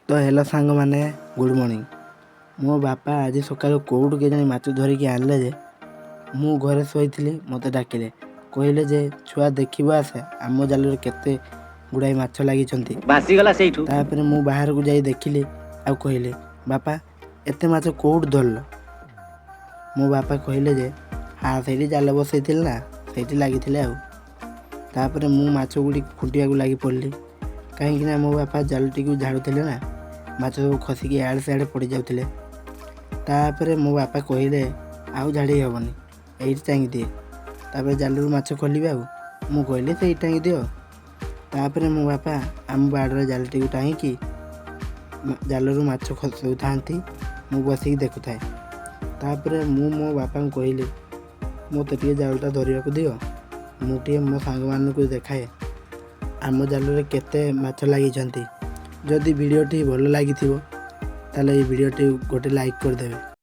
तो हेलो सांग मैंने गुड मॉर्निंग। मो बापा आज सकाल कौटू के जानी माछ धरिकी आनले जे मु घरे शोइथिली मते डाकिले कहले जे छुआ देखिबो आसे आम जाल केते गुड़ाई माछ लागिचंती भासीगला सेठू। तापर मु बाहर को जाई देखिली आ कहले बापा एते माछ कौट धरल। मो बापा कहले जे हाँ सेठी जाल बसैथिल ना सेठी लागिथिले आ तापर मु माछ गुडी खुंटिया को लागी पड़ली कहीं ना मो बापा जालटी को झाड़ुले ना माछ सब खसिकी आड़े सियाड़े पड़ जाते। तापर मो बापा कहले आउ झाड़ी हेबनी ये टांगी दिए तापर जालू माछ खोलिए मु कहली से टांगी दियो। तापर मो बापा आम बाड़े जालटी को टांगी जालू माछ खसु था मु बसिक देखुए। तापर मु मो बापा को कहली मत टे जालटा धरने दियो मुझे मो सांग मानक देखाए आम जाल केते माछ लगी। जदि वीडियोटी भल लगी ताले ये वीडियोटी गोटे लाइक करदे।